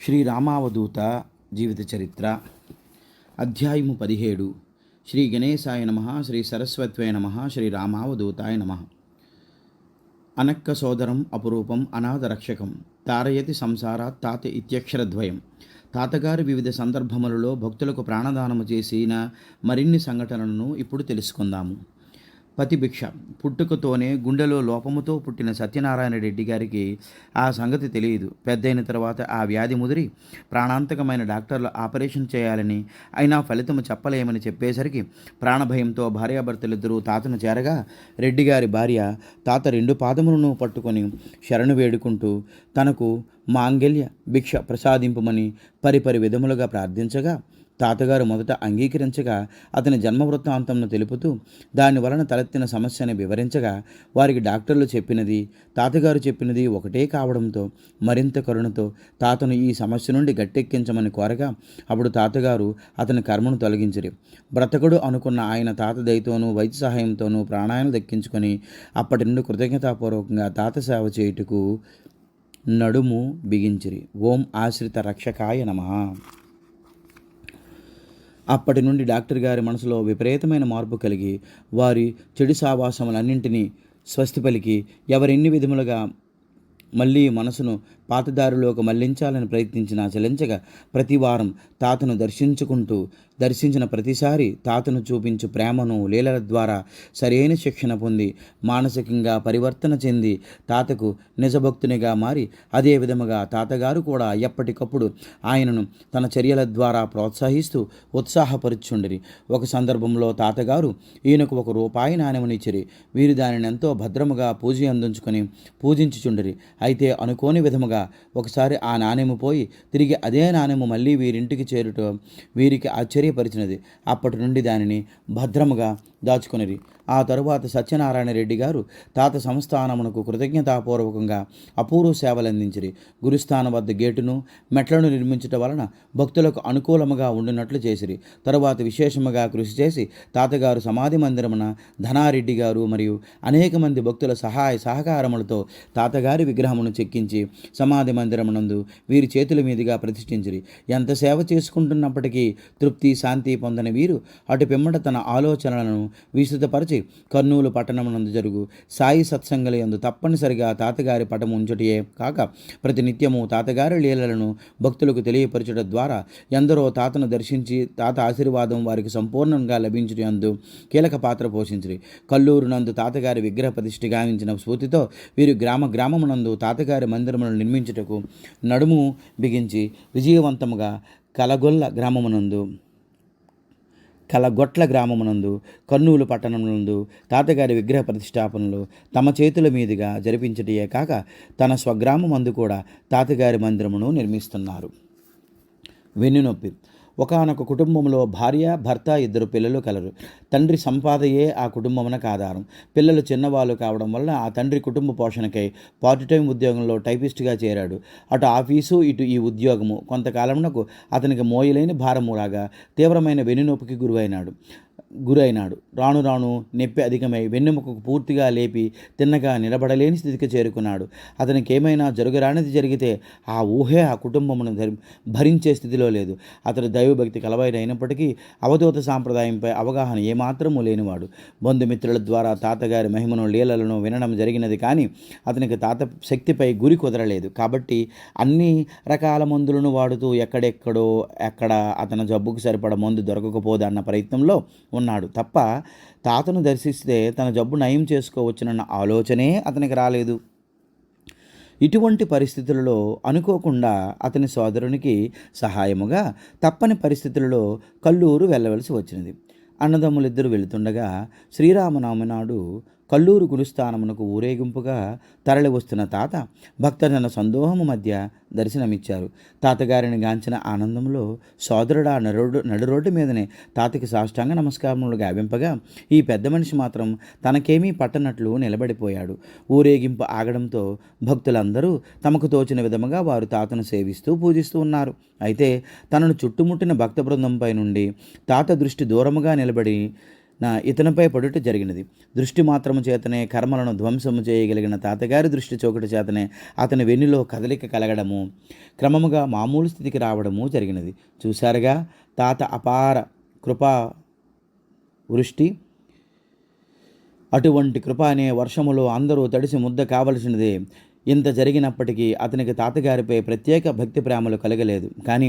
శ్రీరామావధూత జీవిత చరిత్ర అధ్యాయము 17 శ్రీ గణేశాయ నమః శ్రీ సరస్వత్వే నమః శ్రీ రామావధూతాయ నమః. అనక్క సోదరం అపురూపం అనాథ రక్షకం తారయతి సంసారాత్ తాత ఇత్యక్షరద్వయం. తాతగారు వివిధ సందర్భములలో భక్తులకు ప్రాణదానము చేసిన మరిన్ని సంఘటనలను ఇప్పుడు తెలుసుకుందాము. పతిభిక్ష పుట్టుకతోనే గుండెలో లోపముతో పుట్టిన సత్యనారాయణ రెడ్డి గారికి ఆ సంగతి తెలియదు. పెద్దయిన తర్వాత ఆ వ్యాధి ముదిరి ప్రాణాంతకమైన డాక్టర్లు ఆపరేషన్ చేయాలని, అయినా ఫలితము చెప్పలేమని చెప్పేసరికి ప్రాణభయంతో భార్యాభర్తలిద్దరూ తాతను చేరగా రెడ్డి గారి భార్య తాత 2 పాదములను పట్టుకొని శరణు వేడుకుంటూ తనకు మాంగల్య భిక్ష ప్రసాదింపుమని పరిపరి విధములుగా ప్రార్థించగా తాతగారు మొదట అంగీకరించగా అతని జన్మవృత్తాంతంను తెలుపుతూ దాని వలన తలెత్తిన సమస్యని వివరించగా వారికి డాక్టర్లు చెప్పినది తాతగారు చెప్పినది ఒకటే కావడంతో మరింత కరుణతో తాతను ఈ సమస్య నుండి గట్టెక్కించమని కోరగా అప్పుడు తాతగారు అతని కర్మను తొలగించిరి. బ్రతకుడు అనుకున్న ఆయన తాత దయతోనూ వైద్య సహాయంతోనూ ప్రాణాయాలు దక్కించుకొని అప్పటి నుండి కృతజ్ఞతాపూర్వకంగా తాత సేవ చేయుటకు నడుము బిగించిరి. ఓం ఆశ్రిత రక్షకాయ నమః. అప్పటి నుండి డాక్టర్ గారి మనసులో విపరీతమైన మార్పు కలిగి వారి చెడు సావాసములన్నింటినీ స్వస్తి పలికి ఎవరెన్ని విధములుగా మళ్ళీ మనసును పాతదారిలోకి మళ్లించాలని ప్రయత్నించినా చలించగా ప్రతి వారం తాతను దర్శించిన ప్రతిసారి తాతను చూపించు ప్రేమను లీలల ద్వారా సరైన శిక్షణ పొంది మానసికంగా పరివర్తన చెంది తాతకు నిజభక్తునిగా మారి అదే విధముగా తాతగారు కూడా ఎప్పటికప్పుడు ఆయనను తన చర్యల ద్వారా ప్రోత్సహిస్తూ ఉత్సాహపరుచుండిరి. ఒక సందర్భంలో తాతగారు ఈయనకు ₹1 నాణెమునిచ్చిరి. వీరు దానిని ఎంతో భద్రముగా అందించుకొని పూజించుచుండిరి. అయితే అనుకోని విధముగా ఒకసారి ఆ నాణెము పోయి తిరిగి అదే నాణెము మళ్ళీ వీరింటికి చేరుట వీరికి ఆశ్చర్యపరిచినది. అప్పటి నుండి దానిని భద్రముగా దాచుకొనిరి. ఆ తరువాత సత్యనారాయణ రెడ్డి గారు తాత సంస్థానమునకు కృతజ్ఞతాపూర్వకంగా అపూర్వ సేవలందించిరి. గురుస్థానం వద్ద గేటును మెట్లను నిర్మించటం వలన భక్తులకు అనుకూలముగా ఉండినట్లు చేసిరి. తరువాత విశేషముగా కృషి చేసి తాతగారు సమాధి మందిరమున ధనారెడ్డి గారు మరియు అనేక మంది భక్తుల సహాయ సహకారములతో తాతగారి విగ్రహమును చెక్కించి సమాధి మందిరమునందు వీరి చేతుల మీదుగా ప్రతిష్ఠించిరి. ఎంత సేవ చేసుకుంటున్నప్పటికీ తృప్తి శాంతి పొందని వీరు అటు పిమ్మట తన ఆలోచనలను విస్తృతపరిచి కర్నూలు పట్టణమునందు జరుగు సాయి సత్సంగల యందు తప్పనిసరిగా తాతగారి పటము ఉంచుటయే కాక ప్రతినిత్యము తాతగారి లీలలను భక్తులకు తెలియపరచడం ద్వారా ఎందరో తాతను దర్శించి తాత ఆశీర్వాదం వారికి సంపూర్ణంగా లభించుటందు కీలక పాత్ర పోషించిరి. కల్లూరు నందు తాతగారి విగ్రహ ప్రతిష్ఠ గావించిన స్ఫూర్తితో వీరు గ్రామమునందు తాతగారి మందిరములను నిర్మించుటకు నడుము బిగించి విజయవంతముగా కలగొట్ల గ్రామమునందు కర్నూలు పట్టణమునందు తాతగారి విగ్రహ ప్రతిష్టాపనలు తమ చేతుల మీదుగా జరిపించటయే కాక తన స్వగ్రామమందు కూడా తాతగారి మందిరమును నిర్మిస్తున్నారు. వెన్నునొప్పి. ఒకానొక కుటుంబంలో భార్య భర్త 2 పిల్లలు కలరు. తండ్రి సంపాదయే ఆ కుటుంబమునకు ఆధారం. పిల్లలు చిన్నవాళ్ళు కావడం వల్ల ఆ తండ్రి కుటుంబ పోషణకై పార్ట్ టైం ఉద్యోగంలో టైపిస్ట్గా చేరాడు. అటు ఆఫీసు ఇటు ఈ ఉద్యోగము కొంతకాలమునకు అతనికి మోయలేని భారములాగా తీవ్రమైన వెన్నునొప్పికి గురైనాడు. రాను రాను నొప్పి అధికమై వెన్నెముకకు పూర్తిగా లేపి తిన్నగా నిలబడలేని స్థితికి చేరుకున్నాడు. అతనికి ఏమైనా జరగరానిది జరిగితే ఆ ఊహే ఆ కుటుంబమును భరించే స్థితిలో లేదు. అతడు దైవభక్తి కలవాడు అయినప్పటికీ అవధూత సాంప్రదాయంపై అవగాహన ఏమాత్రము లేనివాడు. బంధుమిత్రుల ద్వారా తాతగారి మహిమను లీలలను వినడం జరిగినది కానీ అతనికి తాత శక్తిపై గురి కుదరలేదు. కాబట్టి అన్ని రకాల మందులను వాడుతూ ఎక్కడ అతని జబ్బుకు సరిపడ మందు దొరకకపోదన్న ప్రయత్నంలో ఉన్నాడు తప్ప తాతను దర్శిస్తే తన జబ్బు నయం చేసుకోవచ్చునన్న ఆలోచనే అతనికి రాలేదు. ఇటువంటి పరిస్థితులలో అనుకోకుండా అతని సోదరునికి సహాయముగా తప్పని పరిస్థితులలో కల్లూరు వెళ్ళవలసి వచ్చినది. అన్నదమ్ములిద్దరూ వెళుతుండగా శ్రీరామనవమి నాడు కల్లూరు గురుస్థానమునకు ఊరేగింపుగా తరలి వస్తున్న తాత భక్తజన సందోహము మధ్య దర్శనమిచ్చారు. తాతగారిని గాంచిన ఆనందంలో సోదరుడు ఆ నడురోడ్డు మీదనే తాతకి సాష్టాంగ నమస్కారములు గావింపగా ఈ పెద్ద మనిషి మాత్రం తనకేమీ పట్టనట్లు నిలబడిపోయాడు. ఊరేగింపు ఆగడంతో భక్తులందరూ తమకు తోచిన విధముగా వారు తాతను సేవిస్తూ పూజిస్తూ ఉన్నారు. అయితే తనను చుట్టుముట్టిన భక్త బృందంపై నుండి తాత దృష్టి దూరముగా ఇతనిపై పడుట జరిగినది. దృష్టి మాత్రము చేతనే కర్మలను ధ్వంసము చేయగలిగిన తాతగారి దృష్టి చోకటి చేతనే అతని వెన్నులో కదలిక కలగడము, క్రమముగా మామూలు స్థితికి రావడము జరిగినది. చూశారుగా తాత అపార కృపా వృష్టి. అటువంటి కృప అనే వర్షములో అందరూ తడిసి ముద్ద కావలసినదే. ఇంత జరిగినప్పటికీ అతనికి తాతగారిపై ప్రత్యేక భక్తి ప్రేమలు కలగలేదు. కానీ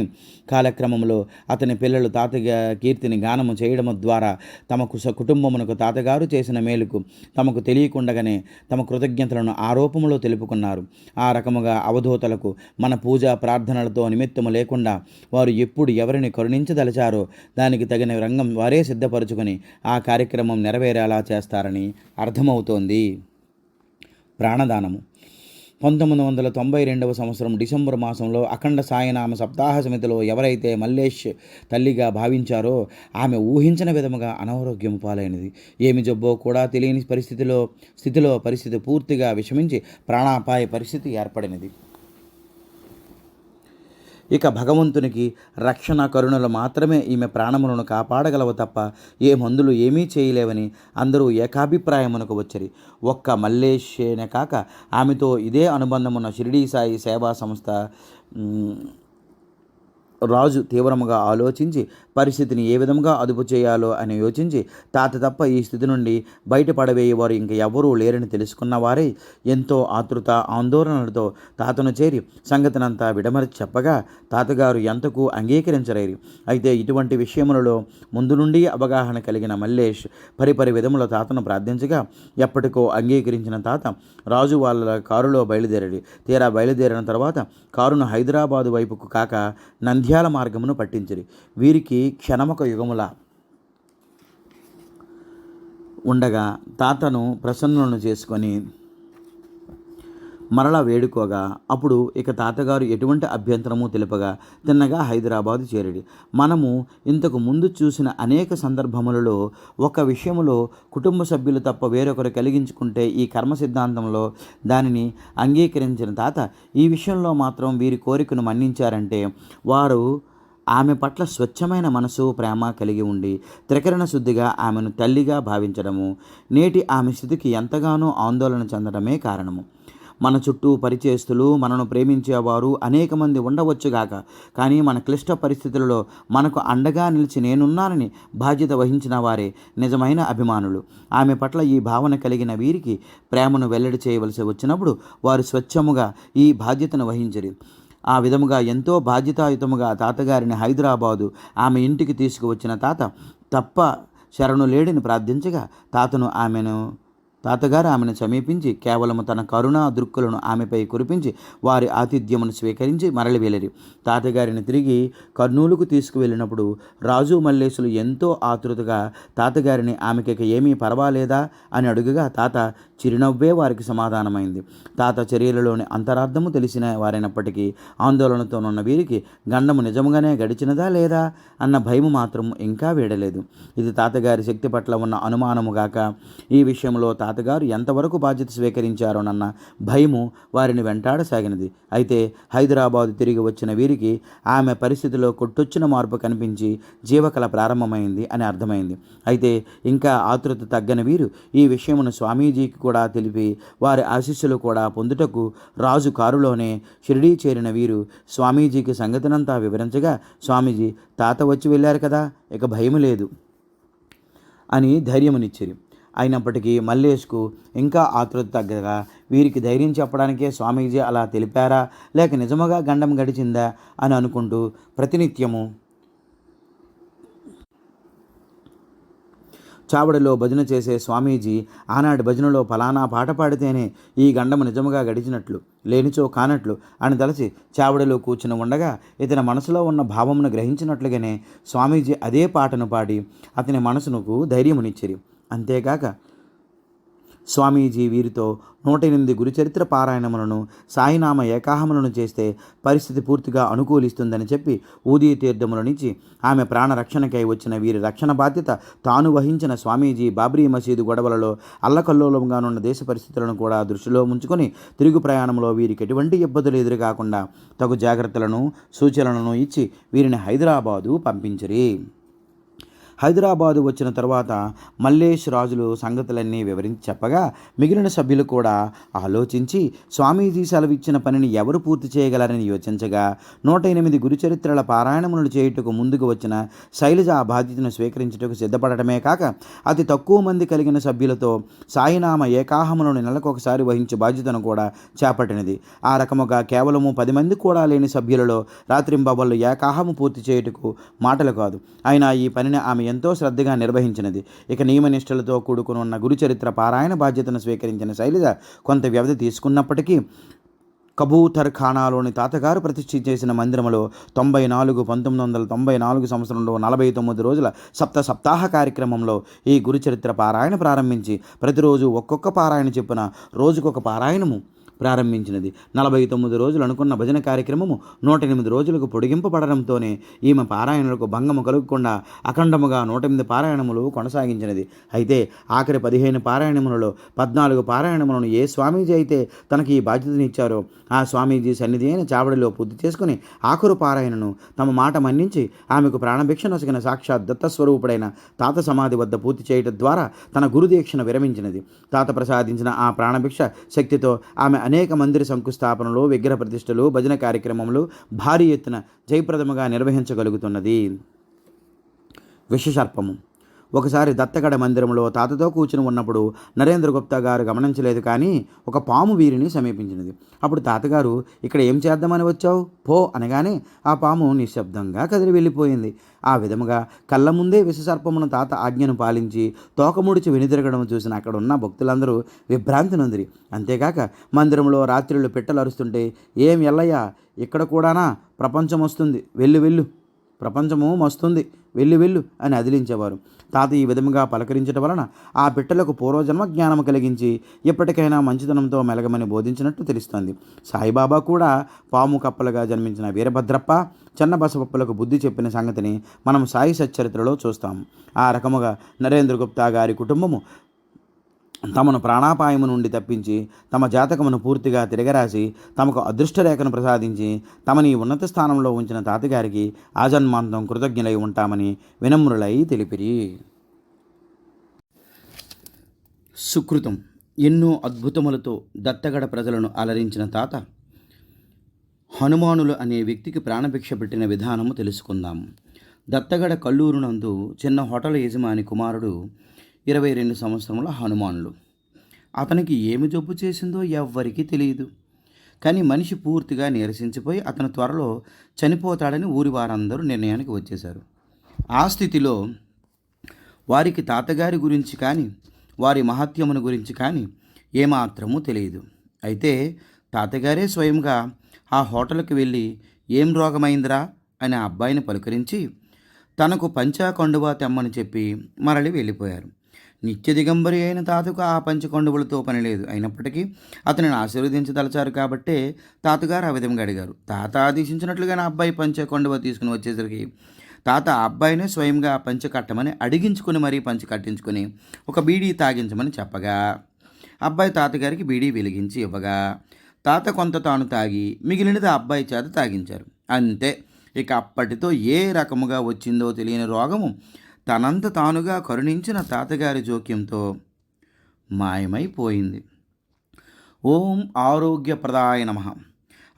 కాలక్రమంలో అతని పిల్లలు తాతగా కీర్తిని గానము చేయడం ద్వారా తమకు కుటుంబమునకు తాతగారు చేసిన మేలుకు తమకు తెలియకుండగానే తమ కృతజ్ఞతలను ఆరోపములో తెలుపుకున్నారు. ఆ రకముగా అవధూతలకు మన పూజా ప్రార్థనలతో నిమిత్తము లేకుండా వారు ఎప్పుడు ఎవరిని కరుణించదలిచారో దానికి తగిన రంగం వారే సిద్ధపరుచుకొని ఆ కార్యక్రమం నెరవేరేలా చేస్తారని అర్థమవుతోంది. ప్రాణదానము. 1992 సంవత్సరం డిసెంబర్ మాసంలో అఖండ సాయినామ సప్తాహ సమితిలో ఎవరైతే మల్లేష్ తల్లిగా భావించారో ఆమె ఊహించిన విధముగా అనారోగ్యం పాలైనది. ఏమి జబ్బో కూడా తెలియని స్థితిలో పరిస్థితి పూర్తిగా విషమించి ప్రాణాపాయ పరిస్థితి ఏర్పడినది. ఇక భగవంతునికి రక్షణ కరుణలు మాత్రమే ఈమె ప్రాణములను కాపాడగలవు తప్ప ఏ మందులు ఏమీ చేయలేవని అందరూ ఏకాభిప్రాయమునకు వచ్చరి. ఒక్క మల్లేషేనే కాక ఆమెతో ఇదే అనుబంధమున్న షిరిడీ సాయి సేవా సంస్థ రాజు తీవ్రముగా ఆలోచించి పరిస్థితిని ఏ విధంగా అదుపు చేయాలో అని యోచించి తాత తప్ప ఈ స్థితి నుండి బయటపడవేయేవారు ఇంక ఎవరూ లేరని తెలుసుకున్న వారే ఎంతో ఆతృత ఆందోళనలతో తాతను చేరి సంగతినంతా విడమర్చి చెప్పగా తాతగారు ఎంతకు అంగీకరించలేరు. అయితే ఇటువంటి విషయములలో ముందు నుండి అవగాహన కలిగిన మల్లేష్ పరిపరి విధముల తాతను ప్రార్థించగా ఎప్పటికో అంగీకరించిన తాత రాజు వాళ్ళ కారులో బయలుదేరాడు. తీరా బయలుదేరిన తర్వాత కారును హైదరాబాదు వైపుకు కాక నంద్యాల మార్గమును పట్టించిరి. వీరికి క్షణమొక యుగముల ఉండగా తాతను ప్రసన్నులను చేసుకొని మరలా వేడుకోగా అప్పుడు ఇక తాతగారు ఎటువంటి అభ్యంతరము తెలుపగా తిన్నగా హైదరాబాదు చేరడి. మనము ఇంతకు ముందు చూసిన అనేక సందర్భములలో ఒక విషయములో కుటుంబ సభ్యులు తప్ప వేరొకరు కలిగించుకుంటే ఈ కర్మ సిద్ధాంతంలో దానిని అంగీకరించిన తాత ఈ విషయంలో మాత్రం వీరి కోరికను మన్నించారంటే వారు ఆమె పట్ల స్వచ్ఛమైన మనసు ప్రేమ కలిగి ఉండి త్రికరణ శుద్ధిగా ఆమెను తల్లిగా భావించడము, నేటి ఆమె స్థితికి ఎంతగానో ఆందోళన చెందడమే కారణము. మన చుట్టూ పరిచయస్తులు మనను ప్రేమించేవారు అనేక మంది ఉండవచ్చుగాక, కానీ మన క్లిష్ట పరిస్థితులలో మనకు అండగా నిలిచి నేనున్నానని బాధ్యత వహించిన వారే నిజమైన అభిమానులు. ఆమె పట్ల ఈ భావన కలిగిన వీరికి ప్రేమను వెల్లడి చేయవలసి వచ్చినప్పుడు వారు స్వచ్ఛముగా ఈ బాధ్యతను వహించరు. ఆ విధముగా ఎంతో బాధ్యతాయుతముగా తాతగారిని హైదరాబాదు ఆమె ఇంటికి తీసుకువచ్చిన తాత తప్ప శరణు లేడిని ప్రార్థించగా తాతగారు ఆమెను సమీపించి కేవలము తన కరుణా దృక్కులను ఆమెపై కురిపించి వారి ఆతిథ్యమును స్వీకరించి మరలి వెళ్ళిరి. తాతగారిని తిరిగి కర్నూలుకు తీసుకువెళ్ళినప్పుడు రాజు మల్లేశులు ఎంతో ఆతృతగా తాతగారిని ఆమెకి ఏమీ పర్వాలేదా అని అడుగగా తాత చిరునవ్వే వారికి సమాధానమైంది. తాత చర్యలలోని అంతరార్థము తెలిసిన వారైనప్పటికీ ఆందోళనతోనున్న వీరికి గండము నిజముగానే గడిచినదా లేదా అన్న భయము మాత్రం ఇంకా వీడలేదు. ఇది తాతగారి శక్తి పట్ల ఉన్న అనుమానముగాక ఈ విషయంలో తాతగారు ఎంతవరకు బాధ్యత స్వీకరించారోనన్న భయము వారిని వెంటాడసాగినది. అయితే హైదరాబాదు తిరిగి వచ్చిన వీరికి ఆమె పరిస్థితిలో కొట్టొచ్చిన మార్పు కనిపించి జీవకళ ప్రారంభమైంది అని అర్థమైంది. అయితే ఇంకా ఆతృత తగ్గని వీరు ఈ విషయమును స్వామీజీకి కూడా తెలిపి వారి ఆశీస్సులు కూడా పొందుటకు రాజు కారులోనే షిరిడీ చేరిన వీరు స్వామీజీకి సంగతినంతా వివరించగా స్వామీజీ తాత వచ్చి వెళ్ళారు కదా, ఇక భయము లేదు అని ధైర్యమునిచ్చిరి. అయినప్పటికీ మల్లేష్కు ఇంకా ఆతృత తగ్గగా వీరికి ధైర్యం చెప్పడానికే స్వామీజీ అలా తెలిపారా లేక నిజముగా గండం గడిచిందా అని అనుకుంటూ ప్రతినిత్యము చావడిలో భజన చేసే స్వామీజీ ఆనాటి భజనలో ఫలానా పాట పాడితేనే ఈ గండము నిజముగా గడిచినట్లు లేనిచో కానట్లు అని తలచి చావడిలో కూర్చుని ఉండగా ఇతని మనసులో ఉన్న భావమును గ్రహించినట్లుగానే స్వామీజీ అదే పాటను పాడి అతని మనసునకు ధైర్యమునిచ్చిరి. అంతేకాక స్వామీజీ వీరితో 108 గురుచరిత్ర పారాయణములను సాయినామ ఏకాహములను చేస్తే పరిస్థితి పూర్తిగా అనుకూలిస్తుందని చెప్పి ఊదీ తీర్థములనిచ్చి ఆమె ప్రాణరక్షణకై వచ్చిన వీరి రక్షణ బాధ్యత తాను వహించిన స్వామీజీ బాబ్రీ మసీదు గొడవలలో అల్లకల్లోలంగానున్న దేశ పరిస్థితులను కూడా దృష్టిలో ఉంచుకొని తిరుగు ప్రయాణంలో వీరికి ఎటువంటి ఇబ్బందులు ఎదురుకాకుండా తగు జాగ్రత్తలను సూచనలను ఇచ్చి వీరిని హైదరాబాదు పంపించిరి. హైదరాబాదు వచ్చిన తర్వాత మల్లేష్ రాజులు సంగతులన్నీ వివరించి చెప్పగా మిగిలిన సభ్యులు కూడా ఆలోచించి స్వామీజీ సెలవిచ్చిన పనిని ఎవరు పూర్తి చేయగలరని యోచించగా 108 గురుచరిత్రల పారాయణములను చేయుటకు ముందుకు వచ్చిన శైలజ ఆ బాధ్యతను స్వీకరించుటకు సిద్ధపడటమే కాక అతి తక్కువ మంది కలిగిన సభ్యులతో సాయినామ ఏకాహములను నెలకొకసారి వహించే బాధ్యతను కూడా చేపట్టినది. ఆ రకముగా కేవలము 10 మంది కూడా లేని సభ్యులలో రాత్రింబవళ్ళు ఏకాహము పూర్తి చేయుటకు మాటలు కాదు. అయినా ఈ పనిని ఆమె ఎంతో శ్రద్ధగా నిర్వహించినది. ఇక నియమనిష్టలతో కూడుకుని ఉన్న గురుచరిత్ర పారాయణ బాధ్యతను స్వీకరించిన శైలజ కొంత వ్యవధి తీసుకున్నప్పటికీ కబూతర్ ఖానాలోని తాతగారు ప్రతిష్ఠ చేసిన మందిరములో 1994 సంవత్సరంలో 49 రోజుల సప్తాహ కార్యక్రమంలో ఈ గురుచరిత్ర పారాయణ ప్రారంభించి ప్రతిరోజు ఒక్కొక్క పారాయణ చెప్పున రోజుకొక పారాయణము ప్రారంభించినది. 49 రోజులు అనుకున్న భజన కార్యక్రమము 108 రోజులకు పొడిగింపబడడంతోనే ఈమె పారాయణలకు భంగము కలుగకుండా అఖండముగా 108 పారాయణములు కొనసాగించినది. అయితే ఆఖరి 15 పారాయణములలో 14 పారాయణములను ఏ స్వామీజీ అయితే తనకి ఈ బాధ్యతనిచ్చారో ఆ స్వామీజీ సన్నిధి అయిన చావడిలో పూర్తి చేసుకుని ఆఖరు పారాయణను తమ మాట మన్నించి ఆమెకు ప్రాణభిక్ష నొసగిన సాక్షాత్ దత్తస్వరూపుడైన తాత సమాధి వద్ద పూర్తి చేయటం ద్వారా తన గురుదీక్షను విరమించినది. తాత ప్రసాదించిన ఆ ప్రాణభిక్ష శక్తితో ఆమె అనేక మందిర శంకుస్థాపనలు, విగ్రహ ప్రతిష్టలు, భజన కార్యక్రమములు భారీ ఎత్తున జయప్రదముగా నిర్వహించగలుగుతున్నది. విషసర్పము. ఒకసారి దత్తగడ మందిరంలో తాతతో కూర్చుని ఉన్నప్పుడు నరేంద్ర గుప్తా గారు గమనించలేదు, కానీ ఒక పాము వీరిని సమీపించినది. అప్పుడు తాతగారు, ఇక్కడ ఏం చేద్దామని వచ్చావు పో అనగానే ఆ పాము నిశ్శబ్దంగా కదిలి వెళ్ళిపోయింది. ఆ విధముగా కళ్ళ ముందే విషసర్పమును తాత ఆజ్ఞను పాలించి తోకముడిచి వెనుదిరగడం చూసిన అక్కడున్న భక్తులందరూ విభ్రాంతి నొందిరి. అంతేకాక మందిరంలో రాత్రులు పిట్టలు అరుస్తుంటే, ఏం ఎల్లయ్యా ఇక్కడ కూడానా, ప్రపంచం వస్తుంది, వెళ్ళు ప్రపంచము మస్తుంది, వెళ్ళు అని అదిలించేవారు. తాత ఈ విధముగా పలకరించడం వలన ఆ పిట్టలకు పూర్వజన్మ జ్ఞానము కలిగించి ఎప్పటికైనా మంచితనంతో మెలగమని బోధించినట్టు తెలుస్తోంది. సాయిబాబా కూడా పాము కప్పలుగా జన్మించిన వీరభద్రప్ప, చెన్నబసవప్పలకు బుద్ధి చెప్పిన సంగతిని మనం సాయి సచ్చరిత్రలో చూస్తాము. ఆ రకముగా నరేంద్ర గుప్తా గారి కుటుంబము తమను ప్రాణాపాయము నుండి తప్పించి తమ జాతకమును పూర్తిగా తిరగరాసి తమకు అదృష్టరేఖను ప్రసాదించి తమని ఉన్నత స్థానంలో ఉంచిన తాతగారికి ఆజన్మాంతం కృతజ్ఞులై ఉంటామని వినమ్రులై తెలిపిరి. సుకృతం. ఎన్నో అద్భుతములతో దత్తగడ ప్రజలను అలరించిన తాత హనుమానులు అనే వ్యక్తికి ప్రాణభిక్ష పెట్టిన విధానము తెలుసుకుందాం. దత్తగడ కల్లూరు నందు చిన్న హోటల్ యజమాని కుమారుడు 22 సంవత్సరముల హనుమానులు. అతనికి ఏమి జబ్బు చేసిందో ఎవ్వరికీ తెలియదు. కానీ మనిషి పూర్తిగా నీరసించిపోయి అతను త్వరలో చనిపోతాడని ఊరి వారందరూ నిర్ణయానికి వచ్చేశారు. ఆ స్థితిలో వారికి తాతగారి గురించి కానీ వారి మహత్యమును గురించి కానీ ఏమాత్రమూ తెలియదు. అయితే తాతగారే స్వయంగా ఆ హోటల్కి వెళ్ళి ఏం రోగమైందిరా అని ఆ అబ్బాయిని పలుకరించి తనకు పంచాకొండువ తెమ్మని చెప్పి మరలి వెళ్ళిపోయారు. నిత్య దిగంబరి అయిన తాతకు ఆ పంచకొండువులతో పని లేదు. అయినప్పటికీ అతనిని ఆశీర్వదించదలిచారు కాబట్టే తాతగారు ఆ విధంగా అడిగారు. తాత ఆదేశించినట్లుగా నా అబ్బాయి పంచకొండువ తీసుకుని వచ్చేసరికి తాత ఆ అబ్బాయినే స్వయంగా పంచ కట్టమని అడిగించుకుని మరీ పంచ కట్టించుకుని ఒక బీడీ తాగించమని చెప్పగా అబ్బాయి తాతగారికి బీడీ వెలిగించి ఇవ్వగా తాత కొంత తాను తాగి మిగిలినది ఆ అబ్బాయి చేత తాగించారు. అంతే. ఇక అప్పటితో ఏ రకముగా వచ్చిందో తెలియని రోగము తనంత తానుగా కరుణించిన తాతగారి జోక్యంతో మాయమైపోయింది. ఓం ఆరోగ్యప్రదాయ నమః.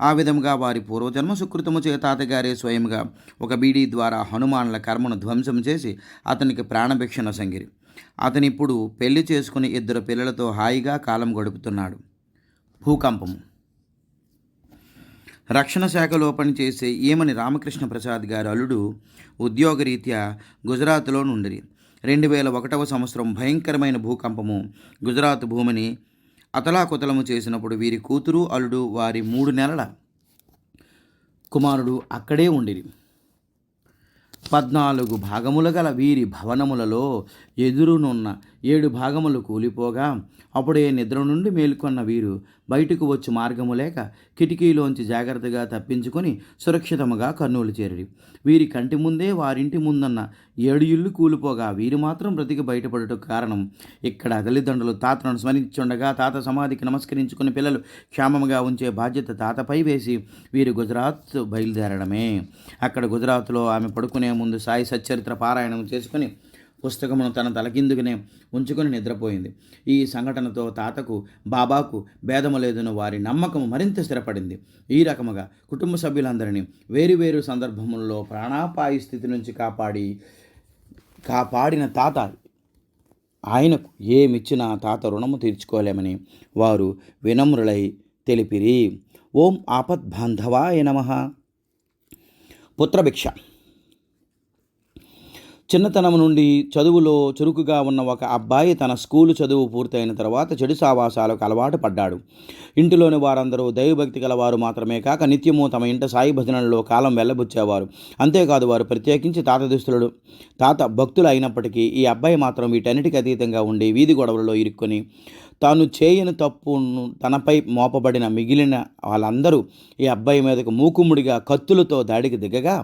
ఆ విధముగా వారి పూర్వజన్మ సుకృతము చే తాతగారే స్వయంగా ఒక బీడీ ద్వారా హనుమానుల కర్మను ధ్వంసం చేసి అతనికి ప్రాణభిక్ష నొసంగిరి. అతనిప్పుడు పెళ్లి చేసుకుని 2 పిల్లలతో హాయిగా కాలం గడుపుతున్నాడు. భూకంపము. రక్షణ శాఖలో పనిచేసే ఈమని రామకృష్ణ ప్రసాద్ గారి అల్లుడు ఉద్యోగరీత్యా గుజరాత్లో నుండిరి. 2001 సంవత్సరం భయంకరమైన భూకంపము గుజరాత్ భూమిని అతలాకుతలము చేసినప్పుడు వీరి కూతురు, అల్లుడు, వారి 3 నెలల కుమారుడు అక్కడే ఉండిరి. 14 భాగములు గల వీరి భవనములలో ఎదురునున్న 7 భాగములు కూలిపోగా అప్పుడే నిద్ర నుండి మేల్కొన్న వీరు బయటకు వచ్చి మార్గము లేక కిటికీలోంచి జాగ్రత్తగా తప్పించుకొని సురక్షితముగా కర్నూలు చేరిరి. వీరి కంటి ముందే వారింటి ముందన్న 7 ఇళ్ళు కూలిపోగా వీరు మాత్రం బ్రతికి బయటపడటకు కారణం ఇక్కడ తల్లిదండ్రులు తాతను స్మరించుండగా తాత సమాధికి నమస్కరించుకుని పిల్లలు క్షేమముగా ఉంచే బాధ్యత తాతపై వేసి వీరు గుజరాత్ బయలుదేరడమే. అక్కడ గుజరాత్లో ఆమె పడుకునే ముందు సాయి సచ్చరిత్ర పారాయణం చేసుకుని పుస్తకమును తన తలకిందుకునే ఉంచుకొని నిద్రపోయింది. ఈ సంఘటనతో తాతకు బాబాకు భేదము లేదని వారి నమ్మకం మరింత స్థిరపడింది. ఈ రకముగా కుటుంబ సభ్యులందరినీ వేరువేరు సందర్భములలో ప్రాణాపాయ స్థితి నుంచి కాపాడిన తాత ఆయనకు ఏమిచ్చినా తాత రుణము తీర్చుకోలేమని వారు వినమ్రులై తెలిపిరి. ఓం ఆపద్బాంధవాయ నమః. పుత్రభిక్ష. చిన్నతనం నుండి చదువులో చురుకుగా ఉన్న ఒక అబ్బాయి తన స్కూలు చదువు పూర్తయిన తర్వాత చెడు సావాసాలకు అలవాటు పడ్డాడు. ఇంటిలోని వారందరూ దైవభక్తి గలవారు మాత్రమే కాక నిత్యము తమ ఇంట సాయి భజనలలో కాలం వెళ్ళబుచ్చేవారు. అంతేకాదు వారు ప్రత్యేకించి తాత భక్తులు అయినప్పటికీ ఈ అబ్బాయి మాత్రం వీటన్నిటికీ అతీతంగా ఉండి వీధి గొడవలలో ఇరుక్కొని తాను చేయని తప్పును తనపై మోపబడిన మిగిలిన వాళ్ళందరూ ఈ అబ్బాయి మీదకు మూకుముడిగా కత్తులతో దాడికి దిగగా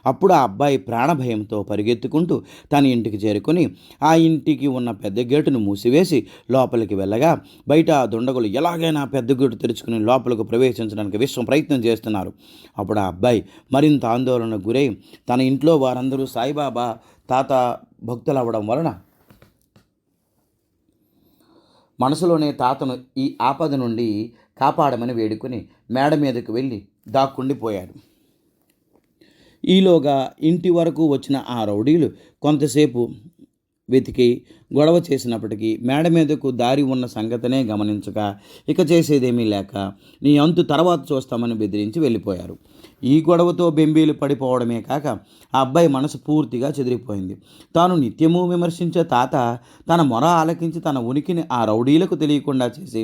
అప్పుడు ఆ అబ్బాయి ప్రాణభయంతో పరిగెత్తుకుంటూ తన ఇంటికి చేరుకొని ఆ ఇంటికి ఉన్న పెద్ద గేటును మూసివేసి లోపలికి వెళ్ళగా బయట దుండగులు ఎలాగైనా పెద్ద గేటు తెరుచుకుని లోపలికి ప్రవేశించడానికి విశ్వం ప్రయత్నం చేస్తున్నారు. అప్పుడు ఆ అబ్బాయి మరింత ఆందోళనకు గురై తన ఇంట్లో వారందరూ సాయిబాబా తాత భక్తులు అవ్వడం వలన మనసులోనే తాతను ఈ ఆపద నుండి కాపాడమని వేడుకొని మేడ మీదకు వెళ్ళి దాక్కుండిపోయాడు. ఈలోగా ఇంటి వరకు వచ్చిన ఆ రౌడీలు కొంతసేపు వెతికి గొడవ చేసినప్పటికీ మేడ మీదకు దారి ఉన్న సంగతినే గమనించక ఇక చేసేదేమీ లేక నీ అంతు తర్వాత చూస్తామని బెదిరించి వెళ్ళిపోయారు. ఈ గొడవతో బెంబీలు పడిపోవడమే కాక ఆ అబ్బాయి మనసు పూర్తిగా చెదిరిపోయింది. తాను నిత్యము విమర్శించే తాత తన మొర ఆలకించి తన ఉనికిని ఆ రౌడీలకు తెలియకుండా చేసి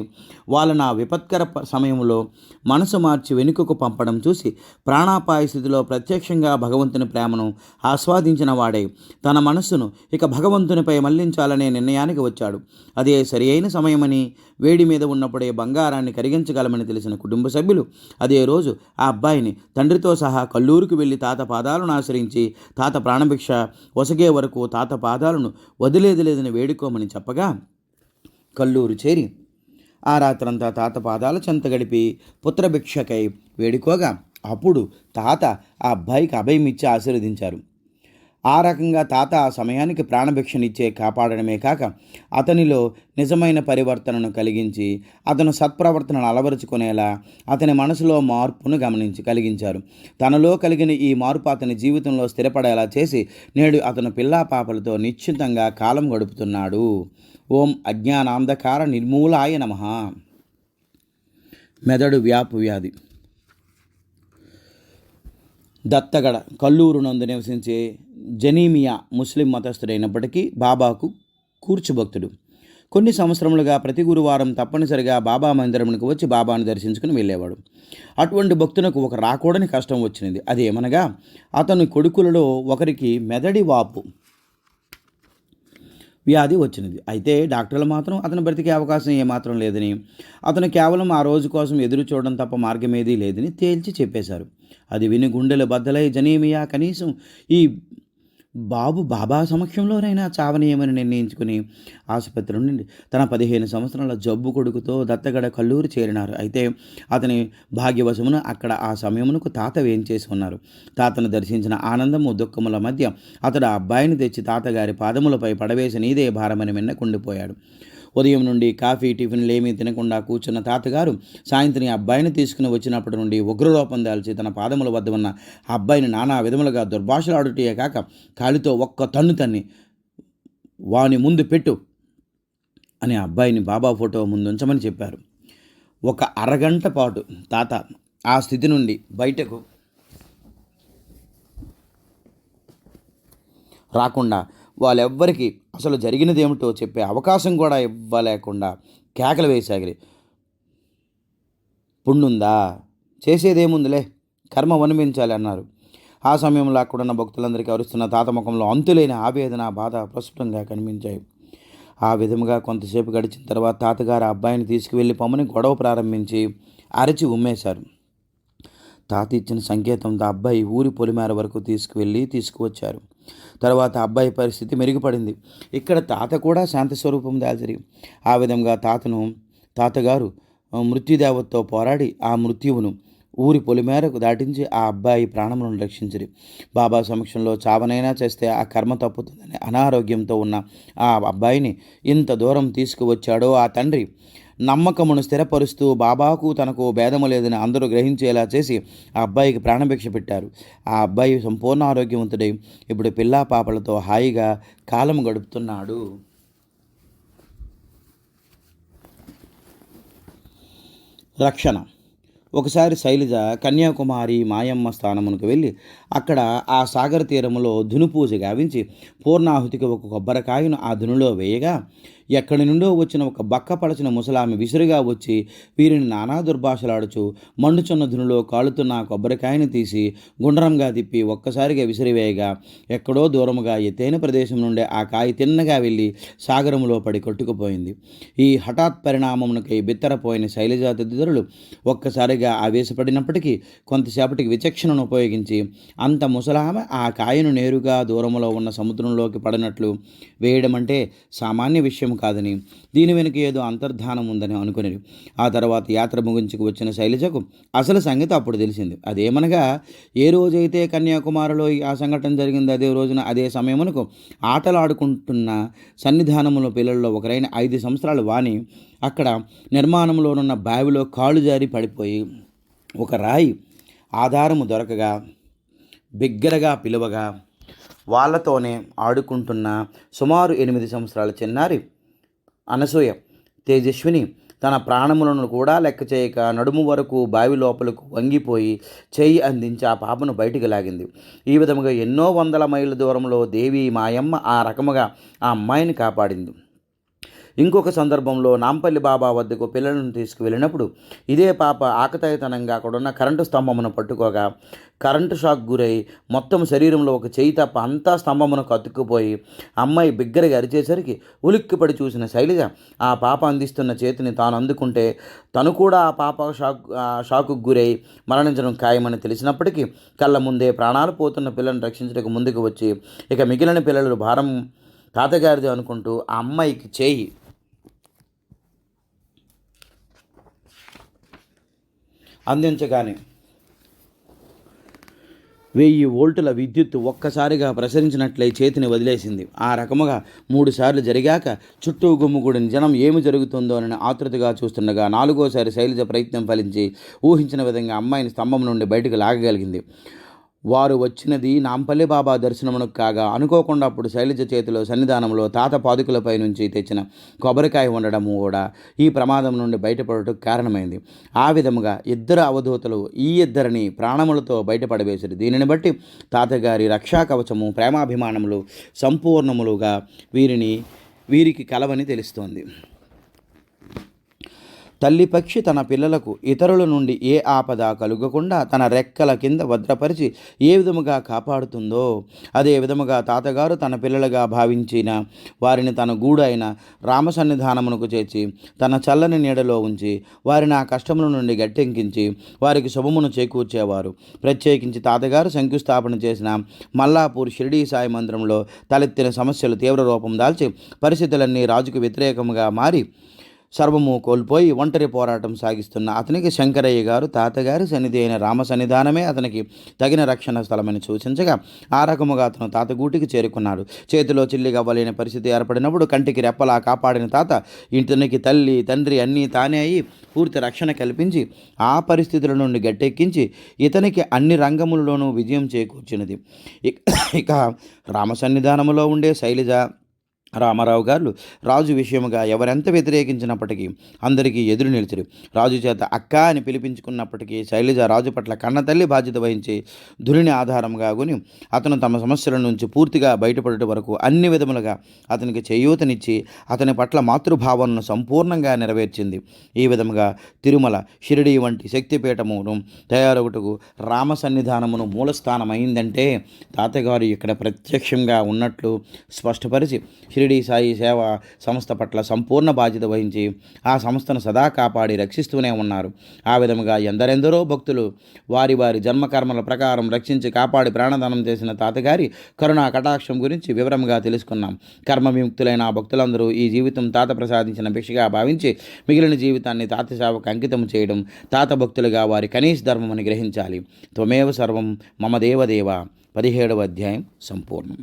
వాళ్ళని ఆ విపత్కర సమయంలో మనసు మార్చి వెనుకకు పంపడం చూసి ప్రాణాపాయ స్థితిలో ప్రత్యక్షంగా భగవంతుని ప్రేమను ఆస్వాదించిన వాడే తన మనస్సును ఇక భగవంతునిపై మళ్లించాలనే నిర్ణయానికి వచ్చాడు. అదే సరి అయిన సమయమని వేడి మీద ఉన్నప్పుడే బంగారాన్ని కరిగించగలమని తెలిసిన కుటుంబ సభ్యులు అదే రోజు ఆ అబ్బాయిని తండ్రితో సహా కల్లూరుకు వెళ్ళి తాత పాదాలను ఆశ్రయించి తాత ప్రాణభిక్ష ఒసగే వరకు తాత పాదాలను వదిలేది లేదని వేడుకోమని చెప్పగా కల్లూరు చేరి ఆ రాత్రంతా తాత పాదాల చెంత గడిపి పుత్రభిక్షకై వేడుకోగా అప్పుడు తాత ఆ అబ్బాయికి అభయమిచ్చి ఆశీర్వదించారు. ఆ రకంగా తాత ఆ సమయానికి ప్రాణభిక్షనిచ్చే కాపాడడమే కాక అతనిలో నిజమైన పరివర్తనను కలిగించి అతను సత్ప్రవర్తనను అలవరుచుకునేలా అతని మనసులో మార్పును కలిగించారు. తనలో కలిగిన ఈ మార్పు అతని జీవితంలో స్థిరపడేలా చేసి నేడు అతను పిల్లా పాపలతో నిశ్చితంగా కాలం గడుపుతున్నాడు. ఓం అజ్ఞానాంధకార నిర్మూలాయ నమః. మెదడు వ్యాపు వ్యాధి. దత్తగడ కల్లూరు నందు నివసించే జనీమియా ముస్లిం మతస్థుడైనప్పటికీ బాబాకు కూర్చుభక్తుడు. కొన్ని సంవత్సరములుగా ప్రతి గురువారం తప్పనిసరిగా బాబా మందిరమునకు వచ్చి బాబాను దర్శించుకుని వెళ్ళేవాడు. అటువంటి భక్తునకు ఒక రాకూడని కష్టం వచ్చినది. అదేమనగా అతని కొడుకులలో ఒకరికి మెదడి వాపు వ్యాధి వచ్చినది. అయితే డాక్టర్లు మాత్రం అతను బ్రతికే అవకాశం ఏమాత్రం లేదని, అతను కేవలం ఆ రోజు కోసం ఎదురు చూడడం తప్ప మార్గమేదీ లేదని తేల్చి చెప్పేశారు. అది విని గుండెలు బద్దలై జనీమియా కనీసం ఈ బాబా సమక్షంలోనైనా చావనీయమని నిర్ణయించుకుని ఆసుపత్రి నుండి తన 15 సంవత్సరాల జబ్బు కొడుకుతో దత్తగడ కల్లూరు చేరినారు. అయితే అతని భాగ్యవశమును అక్కడ ఆ సమయమునకు తాత వేంచేసి ఉన్నారు. తాతను దర్శించిన ఆనందము దుఃఖముల మధ్య అతడు ఆ అబ్బాయిని తెచ్చి తాతగారి పాదములపై పడవేసి నీదే భారమని మిన్నకుండిపోయాడు. ఉదయం నుండి కాఫీ టిఫిన్లు ఏమీ తినకుండా కూర్చున్న తాతగారు సాయంత్రం అబ్బాయిని తీసుకుని వచ్చినప్పటి నుండి ఉగ్రరూపం దాల్చి తన పాదముల వద్ద ఉన్న ఆ అబ్బాయిని నానా విధములుగా దుర్భాషలాడుటే కాక కాలితో ఒక్క తన్ను తన్ని వాని ముందు పెట్టు అని అబ్బాయిని బాబా ఫోటో ముందుంచమని చెప్పారు. ఒక అరగంట పాటు తాత ఆ స్థితి నుండి బయటకు రాకుండా వాళ్ళెవ్వరికీ అసలు జరిగినదేమిటో చెప్పే అవకాశం కూడా ఇవ్వలేకుండా కేకలు వేసాగిరి. పుండుందా, చేసేదేముందిలే, కర్మ వనిపించాలి అన్నారు. ఆ సమయంలో అక్కడున్న భక్తులందరికీ అరుస్తున్న తాత ముఖంలో అంతులేని ఆవేదన బాధ ప్రస్ఫుటంగా కనిపించాయి. ఆ విధముగా కొంతసేపు గడిచిన తర్వాత తాతగారు అబ్బాయిని తీసుకువెళ్ళి పొమ్మని గొడవ ప్రారంభించి అరచి ఉమ్మేశారు. తాత ఇచ్చిన సంకేతంతో అబ్బాయి ఊరి పొలిమేర వరకు తీసుకువచ్చారు. తర్వాత అబ్బాయి పరిస్థితి మెరుగుపడింది. ఇక్కడ తాత కూడా శాంతి స్వరూపం దాల్చరి. ఆ విధంగా తాతగారు మృత్యుదేవతతో పోరాడి ఆ మృత్యువును ఊరి పొలిమేరకు దాటించి ఆ అబ్బాయి ప్రాణములను రక్షించిరి. బాబా సమక్షంలో చావనైనా చేస్తే ఆ కర్మ తప్పుతుందని అనారోగ్యంతో ఉన్న ఆ అబ్బాయిని ఇంత దూరం తీసుకువచ్చాడో ఆ తండ్రి నమ్మకమును స్థిరపరుస్తూ బాబాకు తనకు భేదము లేదని అందరూ గ్రహించేలా చేసి ఆ అబ్బాయికి ప్రాణభిక్ష పెట్టారు. ఆ అబ్బాయి సంపూర్ణ ఆరోగ్యవంతుడై ఇప్పుడు పిల్లా పాపలతో హాయిగా కాలం గడుపుతున్నాడు. రక్షణ. ఒకసారి శైలజ కన్యాకుమారి మాయమ్మ స్థానమునకు వెళ్ళి అక్కడ ఆ సాగర తీరములో ధునుపూజ గావించి పూర్ణాహుతికి ఒక కొబ్బరికాయను ఆ ధునిలో వేయగా ఎక్కడి నుండో వచ్చిన ఒక బక్కపడచిన ముసలామె విసురుగా వచ్చి వీరిని నానా దుర్భాషలాడుచు మండుచున్న ధునిలో కాలుతున్న ఆ కొబ్బరికాయను తీసి గుండ్రంగా తిప్పి ఒక్కసారిగా విసిరివేయగా ఎక్కడో దూరముగా ఎత్తైన ప్రదేశం నుండి ఆ కాయ తిన్నగా వెళ్ళి సాగరములో పడి కొట్టుకుపోయింది. ఈ హఠాత్ పరిణామమునకై బిత్తరపోయిన శైలజా తదితరులు ఒక్కసారిగా ఆవేశపడినప్పటికీ కొంతసేపటికి విచక్షణను ఉపయోగించి అంత ముసలామె ఆ కాయను నేరుగా దూరములో ఉన్న సముద్రంలోకి పడినట్లు వేయడం అంటే సామాన్య విషయం కాదని, దీని వెనుక ఏదో అంతర్ధానం ఉందని అనుకునేది. ఆ తర్వాత యాత్ర ముగించుకు వచ్చిన శైలజకు అసలు సంగతి అప్పుడు తెలిసింది. అదేమనగా ఏ రోజైతే కన్యాకుమారిలో ఆ సంఘటన జరిగింది అదే రోజున అదే సమయమునకు ఆటలాడుకుంటున్న సన్నిధానములో పిల్లల్లో ఒకరైన 5 సంవత్సరాల వాణి అక్కడ నిర్మాణంలోనున్న బావిలో కాళ్ళు జారి పడిపోయి ఒక రాయి ఆధారము దొరకగా బిగ్గరగా పిలువగా వాళ్ళతోనే ఆడుకుంటున్న సుమారు 8 సంవత్సరాల చిన్నారి అనసూయ తేజస్విని తన ప్రాణములను కూడా లెక్క చేయక నడుము వరకు బావి లోపలకు వంగిపోయి చెయ్యి అందించి ఆ పాపను బయటికి లాగింది. ఈ విధముగా ఎన్నో వందల మైళ్ళ దూరంలో దేవి మాయమ్మ ఆ రకముగా ఆ అమ్మాయిని కాపాడింది. ఇంకొక సందర్భంలో నాంపల్లి బాబా వద్దకు పిల్లలను తీసుకువెళ్ళినప్పుడు ఇదే పాప ఆకతాయితనంగా అక్కడున్న కరెంటు స్తంభమును పట్టుకోగా కరెంటు షాక్ గురై మొత్తం శరీరంలో ఒక చేయి తప్ప అంతా స్తంభమునకు అతుక్కుపోయి అమ్మాయి బిగ్గరగా అరిచేసరికి ఉలిక్కిపడి చూసిన శైలజ ఆ పాప అందిస్తున్న చేతిని తాను అందుకుంటే తను కూడా ఆ పాప షాకు గురై మరణించడం ఖాయమని తెలిసినప్పటికీ కళ్ళ ముందే ప్రాణాలు పోతున్న పిల్లలను రక్షించడానికి ముందుకు వచ్చి ఇక మిగిలిన పిల్లల భారం తాతగారిది అనుకుంటూ ఆ అమ్మాయికి చేయి అందించగానే 1000 వోల్టుల విద్యుత్తు ఒక్కసారిగా ప్రసరించినట్లయి చేతిని వదిలేసింది. ఆ రకముగా 3 సార్లు జరిగాక చుట్టూ గుమ్ముగూడిన జనం ఏమి జరుగుతుందో అని ఆతృతగా చూస్తుండగా 4వసారి శైలజ ప్రయత్నం ఫలించి ఊహించిన విధంగా అమ్మాయిని స్తంభం నుండి బయటకు లాగగలిగింది. వారు వచ్చినది నాంపల్లి బాబా దర్శనమునకు కాగా అనుకోకుండా అప్పుడు శైలజ చేతిలో సన్నిధానంలో తాత పాదుకులపై నుంచి తెచ్చిన కొబ్బరికాయ ఉండడము కూడా ఈ ప్రమాదం నుండి బయటపడటకు కారణమైంది. ఆ విధముగా ఇద్దరు అవధూతలు ఈ ఇద్దరిని ప్రాణములతో బయటపడవేశారు. దీనిని బట్టి తాతగారి రక్షా కవచము ప్రేమాభిమానములు సంపూర్ణములుగా వీరికి కలవని తెలుస్తోంది. తల్లి పక్షి తన పిల్లలకు ఇతరుల నుండి ఏ ఆపద కలుగకుండా తన రెక్కల కింద భద్రపరిచి ఏ విధముగా కాపాడుతుందో అదే విధముగా తాతగారు తన పిల్లలుగా భావించిన వారిని తన గూడు అయిన రామసన్నిధానమునకు చేర్చి తన చల్లని నీడలో ఉంచి వారిని ఆ కష్టముల నుండి గట్టెంకించి వారికి శుభమును చేకూర్చేవారు. ప్రత్యేకించి తాతగారు శంకుస్థాపన చేసిన మల్లాపూర్ షిరిడీ సాయి మందిరంలో తలెత్తిన సమస్యలు తీవ్ర రూపం దాల్చి పరిస్థితులన్నీ రాజుకు వ్యతిరేకంగా మారి సర్వము కోల్పోయి ఒంటరి పోరాటం సాగిస్తున్న అతనికి శంకరయ్య గారు తాతగారి సన్నిధి అయిన రామ సన్నిధానమే అతనికి తగిన రక్షణ స్థలమని సూచించగా ఆ రకముగా అతను తాతగూటికి చేరుకున్నాడు. చేతిలో చిల్లిగవ్వలేని పరిస్థితి ఏర్పడినప్పుడు కంటికి రెప్పలా కాపాడిన తాత ఇతనికి తల్లి తండ్రి అన్నీ తానే అయి పూర్తి రక్షణ కల్పించి ఆ పరిస్థితుల నుండి గట్టెక్కించి ఇతనికి అన్ని రంగములలోనూ విజయం చేకూర్చినది. ఇక రామ సన్నిధానములో ఉండే శైలజ రామారావు గారు రాజు విషయముగా ఎవరెంత వ్యతిరేకించినప్పటికీ అందరికీ ఎదురు నిలిచారు. రాజు చేత అక్క అని పిలిపించుకున్నప్పటికీ శైలజ రాజు పట్ల కన్నతల్లి బాధ్యత వహించి ధునిని ఆధారంగా కొని అతను తమ సమస్యల నుంచి పూర్తిగా బయటపడటం వరకు అన్ని విధములుగా అతనికి చేయూతనిచ్చి అతని పట్ల మాతృభావనను సంపూర్ణంగా నెరవేర్చింది. ఈ విధముగా తిరుమల షిరిడి వంటి శక్తిపీఠమును తయారొకటకు రామ సన్నిధానమును మూలస్థానమైందంటే తాతగారు ఇక్కడ ప్రత్యక్షంగా ఉన్నట్లు స్పష్టపరిచి షిరిడి సాయి సేవా సంస్థ పట్ల సంపూర్ణ బాధ్యత వహించి ఆ సంస్థను సదా కాపాడి రక్షిస్తూనే ఉన్నారు. ఆ విధముగా ఎందరెందరో భక్తులు వారి వారి జన్మకర్మల ప్రకారం రక్షించి కాపాడి ప్రాణదానం చేసిన తాతగారి కరుణా కటాక్షం గురించి వివరంగా తెలుసుకున్నాం. కర్మ విముక్తులైన ఆ భక్తులందరూ ఈ జీవితం తాత ప్రసాదించిన భిక్షగా భావించి మిగిలిన జీవితాన్ని తాత సేవకు అంకితం చేయడం, తాత భక్తులుగా వారి కనీస ధర్మమని గ్రహించాలి. త్వమేవ సర్వం మమ దేవదేవ. 17వ అధ్యాయం సంపూర్ణం.